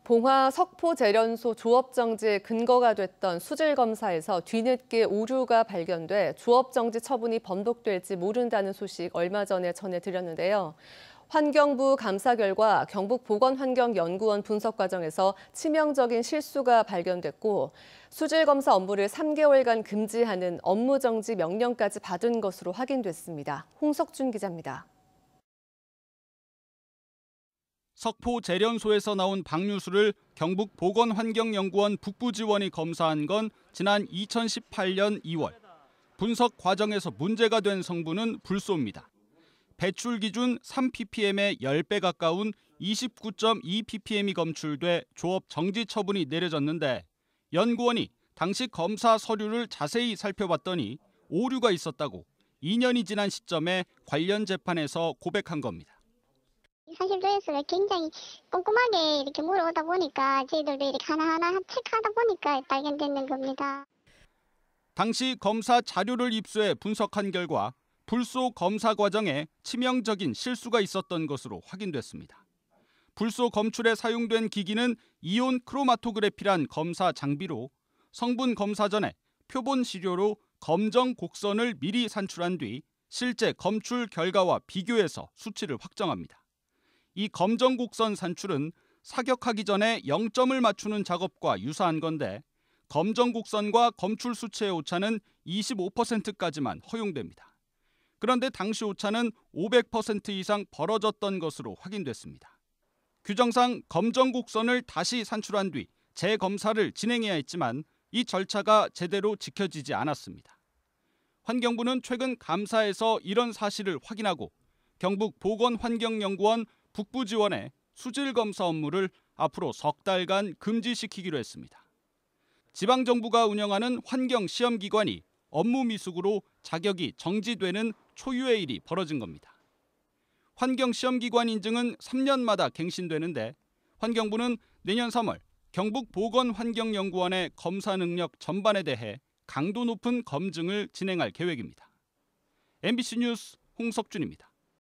봉화 석포제련소 조업정지의 근거가 됐던 수질검사에서 뒤늦게 오류가 발견돼 조업정지 처분이 번복될지 모른다는 소식 얼마 전에 전해드렸는데요. 환경부 감사 결과 경북보건환경연구원 분석 과정에서 치명적인 실수가 발견됐고 수질검사 업무를 3개월간 금지하는 업무정지 명령까지 받은 것으로 확인됐습니다. 홍석준 기자입니다. 석포제련소에서 나온 방류수를 경북보건환경연구원 북부지원이 검사한 건 지난 2018년 2월. 분석 과정에서 문제가 된 성분은 불소입니다. 배출 기준 3ppm의 10배 가까운 29.2ppm이 검출돼 조업 정지 처분이 내려졌는데 연구원이 당시 검사 서류를 자세히 살펴봤더니 오류가 있었다고 2년이 지난 시점에 관련 재판에서 고백한 겁니다. 사실 조회수를 굉장히 꼼꼼하게 이렇게 물어오다 보니까 저희들도 이렇게 하나하나 체크하다 보니까 발견되는 겁니다. 당시 검사 자료를 입수해 분석한 결과 불소 검사 과정에 치명적인 실수가 있었던 것으로 확인됐습니다. 불소 검출에 사용된 기기는 이온 크로마토그래피란 검사 장비로 성분 검사 전에 표본 시료로 검정 곡선을 미리 산출한 뒤 실제 검출 결과와 비교해서 수치를 확정합니다. 이 검정 곡선 산출은 사격하기 전에 0점을 맞추는 작업과 유사한 건데 검정 곡선과 검출 수치의 오차는 25%까지만 허용됩니다. 그런데 당시 오차는 500% 이상 벌어졌던 것으로 확인됐습니다. 규정상 검정 곡선을 다시 산출한 뒤 재검사를 진행해야 했지만 이 절차가 제대로 지켜지지 않았습니다. 환경부는 최근 감사에서 이런 사실을 확인하고 경북보건환경연구원 북부지원에 수질검사 업무를 앞으로 석 달간 금지시키기로 했습니다. 지방정부가 운영하는 환경시험기관이 업무 미숙으로 자격이 정지되는 초유의 일이 벌어진 겁니다. 환경시험기관 인증은 3년마다 갱신되는데 환경부는 내년 3월 경북보건환경연구원의 검사 능력 전반에 대해 강도 높은 검증을 진행할 계획입니다. MBC 뉴스 홍석준입니다.